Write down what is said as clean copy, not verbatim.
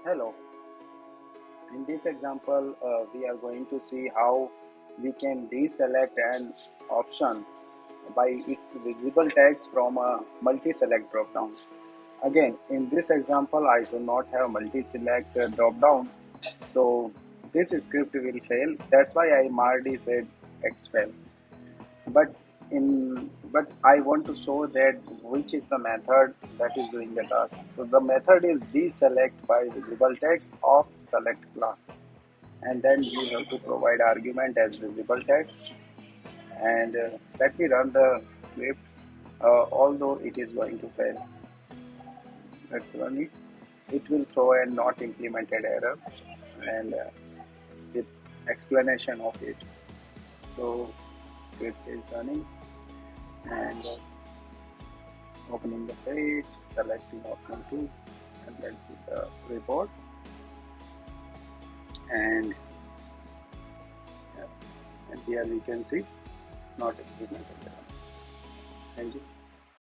Hello, in this example we are going to see how we can deselect an option by its visible text from a multi-select drop-down. Again, in this example I do not have multi-select drop-down, so this script will fail. That's why I already said expel. But I want to show that which is the method that is doing the task. So the method is deselect by visible text of select class, and then you have to provide argument as visible text. And let me run the script, although it is going to fail. Let's run it. It will throw a not implemented error, and with explanation of it. So script is running, and opening the page, selecting option 2, and let's see the report. And here we can see not implemented. Thank you.